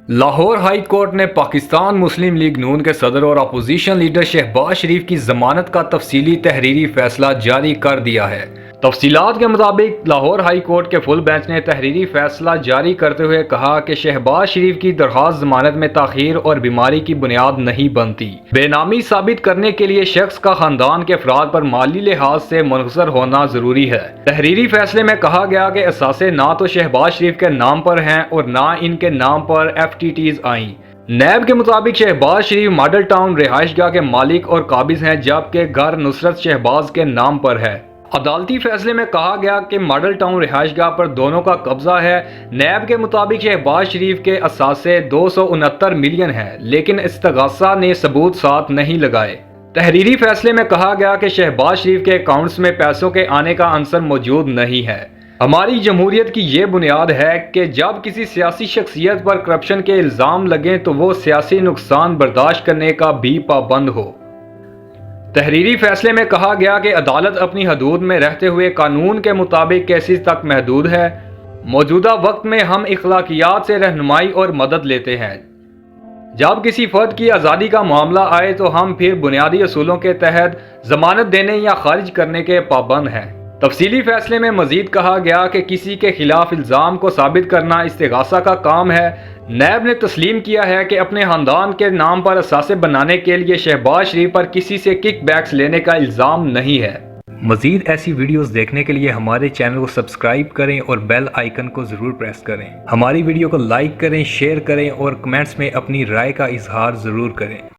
Lahore high court نے پاکستان مسلم league نون کے صدر اور اپوزیشن لیڈر شہباز شریف کی ضمانت کا تفصیلی تحریری فیصلہ جاری کر دیا ہے۔ تفصیلات کے مطابق لاہور ہائی کورٹ کے فل بینچ نے تحریری فیصلہ جاری کرتے ہوئے کہا کہ شہباز شریف کی درخواست ضمانت میں تاخیر اور بیماری کی بنیاد نہیں بنتی۔ بے نامی ثابت کرنے کے لیے شخص کا خاندان کے افراد پر مالی لحاظ سے منحصر ہونا ضروری ہے۔ تحریری فیصلے میں کہا گیا کہ اثاثے نہ تو شہباز شریف کے نام پر ہیں اور نہ ان کے نام پر FTTs آئیں۔ نیب کے مطابق شہباز شریف ماڈل ٹاؤن رہائش گاہ کے مالک اور قابض ہیں، جبکہ گھر نصرت شہباز کے نام پر ہے۔ عدالتی فیصلے میں کہا گیا کہ ماڈل ٹاؤن رہائش گاہ پر دونوں کا قبضہ ہے۔ نیب کے مطابق شہباز شریف کے اثاثے 269 ملین ہیں، لیکن استغاثہ نے ثبوت ساتھ نہیں لگائے۔ تحریری فیصلے میں کہا گیا کہ شہباز شریف کے اکاؤنٹس میں پیسوں کے آنے کا عنصر موجود نہیں ہے۔ ہماری جمہوریت کی یہ بنیاد ہے کہ جب کسی سیاسی شخصیت پر کرپشن کے الزام لگیں تو وہ سیاسی نقصان برداشت کرنے کا بھی پابند ہو۔ تحریری فیصلے میں کہا گیا کہ عدالت اپنی حدود میں رہتے ہوئے قانون کے مطابق کیسز تک محدود ہے۔ موجودہ وقت میں ہم اخلاقیات سے رہنمائی اور مدد لیتے ہیں۔ جب کسی فرد کی آزادی کا معاملہ آئے تو ہم پھر بنیادی اصولوں کے تحت ضمانت دینے یا خارج کرنے کے پابند ہیں۔ تفصیلی فیصلے میں مزید کہا گیا کہ کسی کے خلاف الزام کو ثابت کرنا استغاثہ کا کام ہے۔ نیب نے تسلیم کیا ہے کہ اپنے خاندان کے نام پر اثاثے بنانے کے لیے شہباز شریف پر کسی سے کک بیکس لینے کا الزام نہیں ہے۔ مزید ایسی ویڈیوز دیکھنے کے لیے ہمارے چینل کو سبسکرائب کریں اور بیل آئیکن کو ضرور پریس کریں۔ ہماری ویڈیو کو لائک کریں، شیئر کریں اور کمنٹس میں اپنی رائے کا اظہار ضرور کریں۔